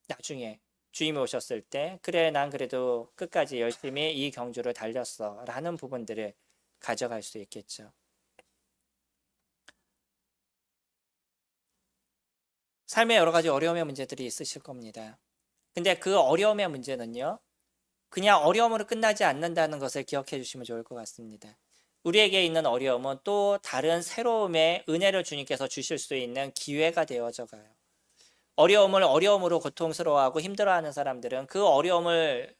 나중에 주님이 오셨을 때 그래 난 그래도 끝까지 열심히 이 경주를 달렸어 라는 부분들을 가져갈 수 있겠죠. 삶에 여러 가지 어려움의 문제들이 있으실 겁니다. 근데 그 어려움의 문제는요, 그냥 어려움으로 끝나지 않는다는 것을 기억해 주시면 좋을 것 같습니다. 우리에게 있는 어려움은 또 다른 새로움의 은혜를 주님께서 주실 수 있는 기회가 되어져 가요. 어려움을 어려움으로 고통스러워하고 힘들어하는 사람들은 그 어려움을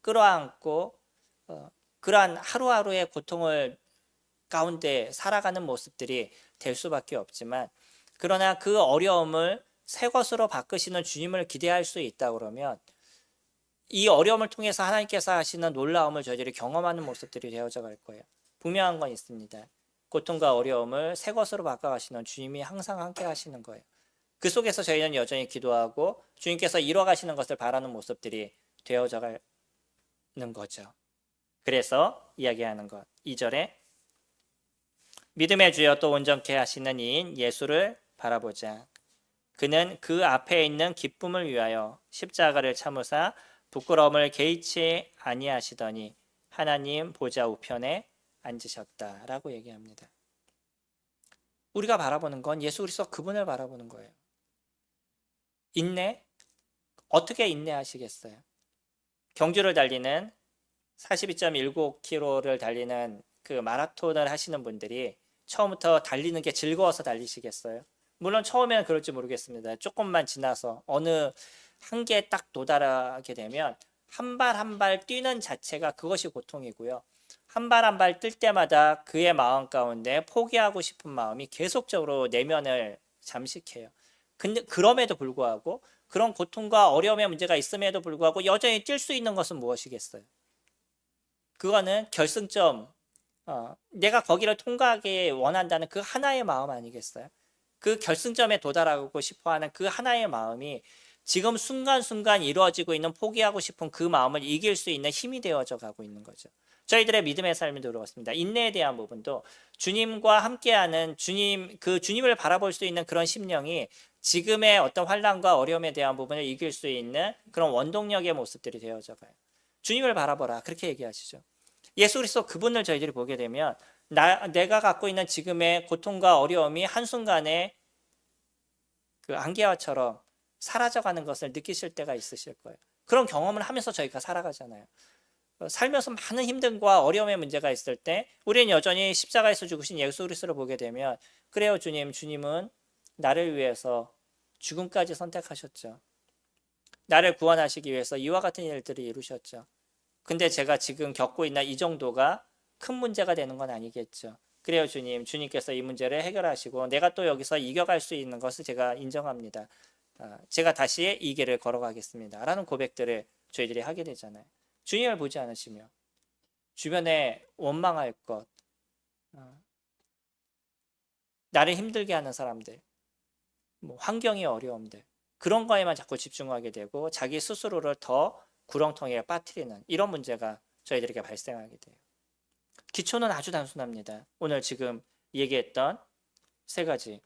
끌어안고 그러한 하루하루의 고통을 가운데 살아가는 모습들이 될 수밖에 없지만, 그러나 그 어려움을 새 것으로 바꾸시는 주님을 기대할 수 있다 그러면 이 어려움을 통해서 하나님께서 하시는 놀라움을 저희들이 경험하는 모습들이 되어져 갈 거예요. 분명한 건 있습니다. 고통과 어려움을 새 것으로 바꿔가시는 주님이 항상 함께 하시는 거예요. 그 속에서 저희는 여전히 기도하고 주님께서 이뤄가시는 것을 바라는 모습들이 되어져 가는 거죠. 그래서 이야기하는 것 2절에 믿음의 주여 또 온전케 하시는 이인 예수를 바라보자. 그는 그 앞에 있는 기쁨을 위하여 십자가를 참으사 부끄러움을 개의치 아니하시더니 하나님 보좌 우편에 앉으셨다라고 얘기합니다. 우리가 바라보는 건 예수 그리스도 그분을 바라보는 거예요. 인내? 어떻게 인내하시겠어요? 경주를 달리는 42.19km를 달리는 그 마라톤을 하시는 분들이 처음부터 달리는 게 즐거워서 달리시겠어요? 물론 처음에는 그럴지 모르겠습니다. 조금만 지나서 어느 한계에 딱 도달하게 되면 한 발 한 발 뛰는 자체가 그것이 고통이고요. 한 발 한 발 뛸 때마다 그의 마음 가운데 포기하고 싶은 마음이 계속적으로 내면을 잠식해요. 근데 그럼에도 불구하고 그런 고통과 어려움의 문제가 있음에도 불구하고 여전히 뛸 수 있는 것은 무엇이겠어요? 그거는 결승점, 내가 거기를 통과하기 원한다는 그 하나의 마음 아니겠어요? 그 결승점에 도달하고 싶어하는 그 하나의 마음이 지금 순간순간 이루어지고 있는 포기하고 싶은 그 마음을 이길 수 있는 힘이 되어져 가고 있는 거죠. 저희들의 믿음의 삶에도 그렇습니다. 인내에 대한 부분도 주님과 함께하는 주님을 바라볼 수 있는 그런 심령이 지금의 어떤 환난과 어려움에 대한 부분을 이길 수 있는 그런 원동력의 모습들이 되어져 가요. 주님을 바라보라 그렇게 얘기하시죠. 예수 그리스도 그분을 저희들이 보게 되면 내가 갖고 있는 지금의 고통과 어려움이 한순간에 그 안개와처럼 사라져가는 것을 느끼실 때가 있으실 거예요. 그런 경험을 하면서 저희가 살아가잖아요. 살면서 많은 힘듦과 어려움의 문제가 있을 때 우리는 여전히 십자가에서 죽으신 예수 그리스도를 보게 되면 그래요 주님은 나를 위해서 죽음까지 선택하셨죠. 나를 구원하시기 위해서 이와 같은 일들을 이루셨죠. 근데 제가 지금 겪고 있는 이 정도가 큰 문제가 되는 건 아니겠죠. 그래요 주님께서 이 문제를 해결하시고 내가 또 여기서 이겨갈 수 있는 것을 제가 인정합니다. 제가 다시 이 길을 걸어가겠습니다 라는 고백들을 저희들이 하게 되잖아요. 주님을 보지 않으시며 주변에 원망할 것, 나를 힘들게 하는 사람들, 환경의 어려움들, 그런 거에만 자꾸 집중하게 되고 자기 스스로를 더 구렁텅이에 빠뜨리는 이런 문제가 저희들에게 발생하게 돼요. 기초는 아주 단순합니다. 오늘 지금 얘기했던 세 가지,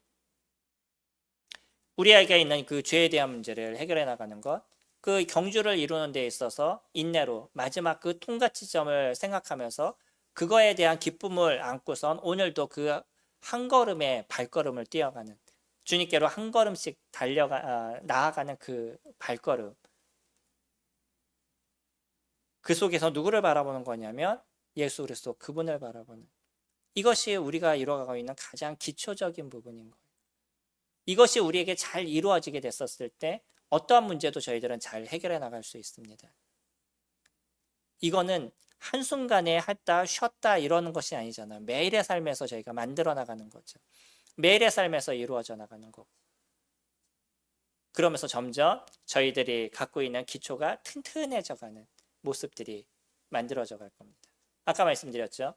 우리에게 있는 그 죄에 대한 문제를 해결해 나가는 것, 그 경주를 이루는 데 있어서 인내로 마지막 그 통과 지점을 생각하면서 그거에 대한 기쁨을 안고선 오늘도 그 한 걸음의 발걸음을 뛰어가는, 주님께로 한 걸음씩 나아가는 그 발걸음, 그 속에서 누구를 바라보는 거냐면 예수 그리스도 그분을 바라보는, 이것이 우리가 이루어가고 있는 가장 기초적인 부분인 거예요. 이것이 우리에게 잘 이루어지게 됐었을 때 어떠한 문제도 저희들은 잘 해결해 나갈 수 있습니다. 이거는 한순간에 했다 쉬었다 이러는 것이 아니잖아요. 매일의 삶에서 저희가 만들어 나가는 거죠. 매일의 삶에서 이루어져 나가는 거고, 그러면서 점점 저희들이 갖고 있는 기초가 튼튼해져 가는 모습들이 만들어져 갈 겁니다. 아까 말씀드렸죠.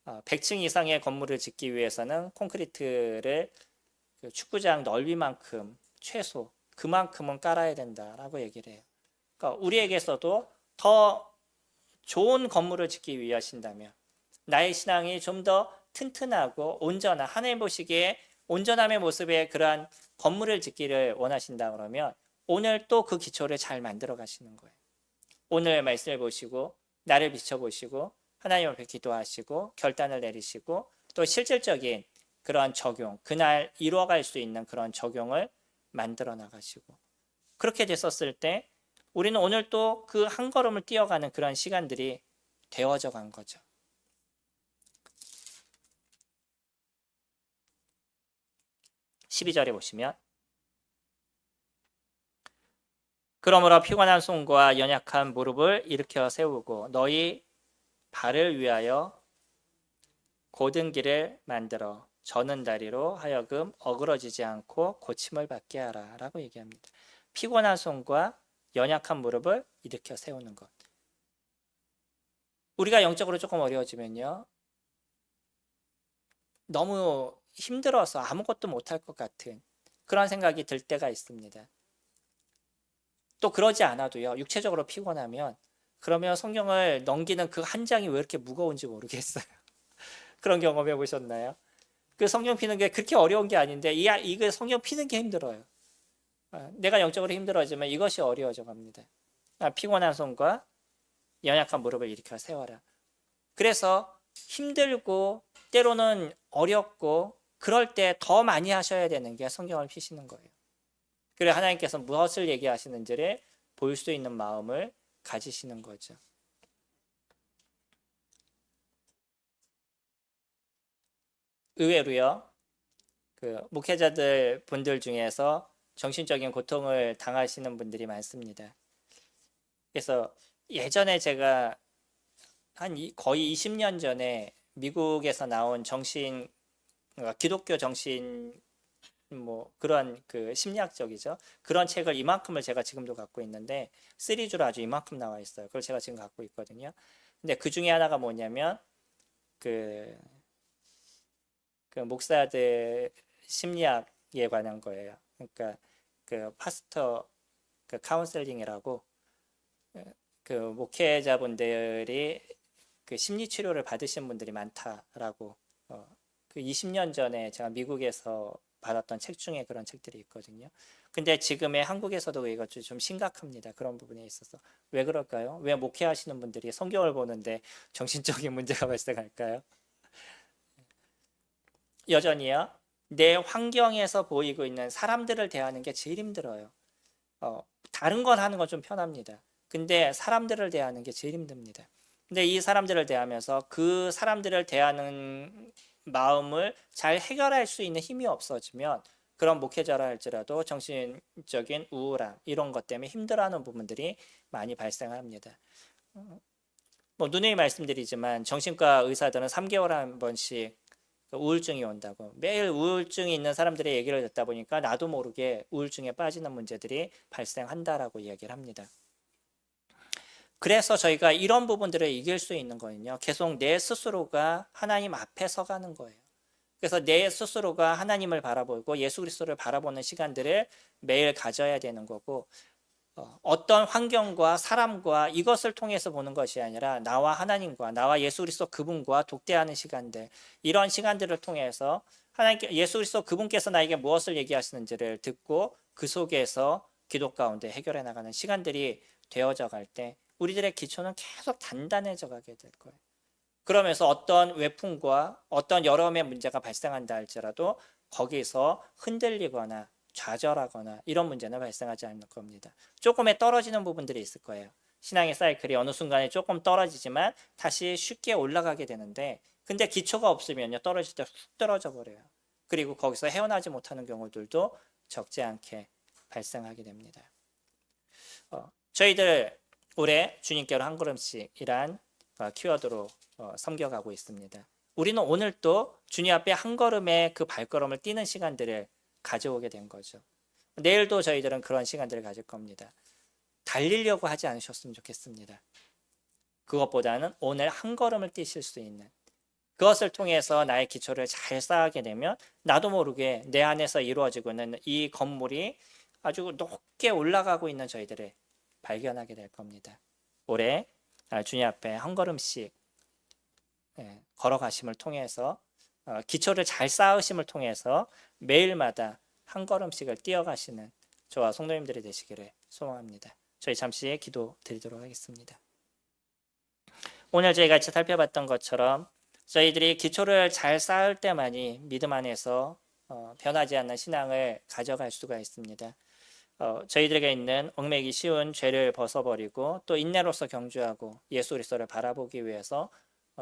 100층 이상의 건물을 짓기 위해서는 콘크리트를 그 축구장 넓이만큼 최소 그만큼은 깔아야 된다라고 얘기를 해요. 그러니까 우리에게서도 더 좋은 건물을 짓기 위하신다면, 나의 신앙이 좀 더 튼튼하고 온전한, 하나님 보시기에 온전함의 모습의 그러한 건물을 짓기를 원하신다 그러면 오늘 또 그 기초를 잘 만들어 가시는 거예요. 오늘 말씀을 보시고 나를 비춰보시고 하나님 앞에 기도하시고 결단을 내리시고 또 실질적인 그러한 적용, 그날 이루어갈 수 있는 그런 적용을 만들어 나가시고, 그렇게 됐었을 때 우리는 오늘 또 그 한 걸음을 뛰어가는 그런 시간들이 되어져 간 거죠. 12절에 보시면 그러므로 피곤한 손과 연약한 무릎을 일으켜 세우고 너희 발을 위하여 곧은 길을 만들어 저는 다리로 하여금 어그러지지 않고 고침을 받게 하라 라고 얘기합니다. 피곤한 손과 연약한 무릎을 일으켜 세우는 것. 우리가 영적으로 조금 어려워지면요, 너무 힘들어서 아무것도 못할 것 같은 그런 생각이 들 때가 있습니다. 또 그러지 않아도요, 육체적으로 피곤하면 그러면 성경을 넘기는 그 한 장이 왜 이렇게 무거운지 모르겠어요. 그런 경험 해보셨나요? 그 성경 피는 게 그렇게 어려운 게 아닌데 이거 성경 피는 게 힘들어요. 내가 영적으로 힘들어지면 이것이 어려워져 갑니다. 피곤한 손과 연약한 무릎을 일으켜 세워라. 그래서 힘들고 때로는 어렵고 그럴 때 더 많이 하셔야 되는 게 성경을 피시는 거예요. 그래 하나님께서 무엇을 얘기하시는지를 볼 수 있는 마음을 가지시는 거죠. 의외로요, 그 목회자들 분들 중에서 정신적인 고통을 당하시는 분들이 많습니다. 그래서 예전에 제가 거의 20년 전에 미국에서 나온 기독교 정신 뭐 그런 그 심리학적이죠. 그런 책을 이만큼을 제가 지금도 갖고 있는데 시리즈로 아주 이만큼 나와 있어요. 그걸 제가 지금 갖고 있거든요. 근데 그 중에 하나가 뭐냐면 그 목사들 심리학에 관한 거예요. 그러니까 그 파스터 그 카운셀링이라고 그 목회자분들이 그 심리 치료를 받으신 분들이 많다라고 그 20년 전에 제가 미국에서 받았던 책 중에 그런 책들이 있거든요. 근데 지금의 한국에서도 이것 좀 심각합니다. 그런 부분에 있어서. 왜 그럴까요? 왜 목회하시는 분들이 성경을 보는데 정신적인 문제가 발생할까요? 여전히요, 내 환경에서 보이고 있는 사람들을 대하는 게 제일 힘들어요. 다른 건 하는 건 좀 편합니다. 근데 사람들을 대하는 게 제일 힘듭니다. 근데 이 사람들을 대하면서 그 사람들을 대하는 마음을 잘 해결할 수 있는 힘이 없어지면 그런 목회자라 할지라도 정신적인 우울함 이런 것 때문에 힘들어하는 부분들이 많이 발생합니다. 뭐 누누이 말씀드리지만 정신과 의사들은 3개월에 한 번씩 우울증이 온다고, 매일 우울증이 있는 사람들의 얘기를 듣다 보니까 나도 모르게 우울증에 빠지는 문제들이 발생한다라고 이야기를 합니다. 그래서 저희가 이런 부분들을 이길 수 있는 거는요, 계속 내 스스로가 하나님 앞에 서가는 거예요. 그래서 내 스스로가 하나님을 바라보고 예수 그리스도를 바라보는 시간들을 매일 가져야 되는 거고, 어떤 환경과 사람과 이것을 통해서 보는 것이 아니라 나와 하나님과 나와 예수 그리스도 그분과 독대하는 시간들, 이런 시간들을 통해서 하나님께 예수 그리스도 그분께서 나에게 무엇을 얘기하시는지를 듣고 그 속에서 기도 가운데 해결해 나가는 시간들이 되어져 갈 때 우리들의 기초는 계속 단단해져 가게 될 거예요. 그러면서 어떤 외풍과 어떤 여러의 문제가 발생한다 할지라도 거기서 흔들리거나 좌절하거나 이런 문제는 발생하지 않을 겁니다. 조금의 떨어지는 부분들이 있을 거예요. 신앙의 사이클이 어느 순간에 조금 떨어지지만 다시 쉽게 올라가게 되는데, 근데 기초가 없으면요, 떨어질 때 훅 떨어져 버려요. 그리고 거기서 헤어나지 못하는 경우들도 적지 않게 발생하게 됩니다. 저희들 올해 주님께로 한 걸음씩이란 키워드로 섬겨가고 있습니다. 우리는 오늘 또 주님 앞에 한 걸음의 그 발걸음을 뛰는 시간들을 가져오게 된 거죠. 내일도 저희들은 그런 시간들을 가질 겁니다. 달리려고 하지 않으셨으면 좋겠습니다. 그것보다는 오늘 한 걸음을 뛰실 수 있는, 그것을 통해서 나의 기초를 잘 쌓게 되면 나도 모르게 내 안에서 이루어지고 있는 이 건물이 아주 높게 올라가고 있는 저희들을 발견하게 될 겁니다. 올해 주님 앞에 한 걸음씩 걸어가심을 통해서 기초를 잘 쌓으심을 통해서 매일마다 한 걸음씩을 뛰어가시는 저와 성도님들이 되시기를 소망합니다. 저희 잠시 기도 드리도록 하겠습니다. 오늘 저희 같이 살펴봤던 것처럼 저희들이 기초를 잘 쌓을 때만이 믿음 안에서 변하지 않는 신앙을 가져갈 수가 있습니다. 저희들에게 있는 얽매기 쉬운 죄를 벗어버리고 또 인내로서 경주하고 예수 그리스도를 바라보기 위해서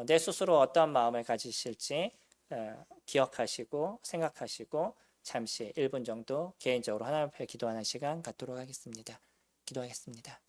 내 스스로 어떠한 마음을 가지실지 기억하시고 생각하시고 잠시 1분 정도 개인적으로 하나님 앞에 기도하는 시간 갖도록 하겠습니다. 기도하겠습니다.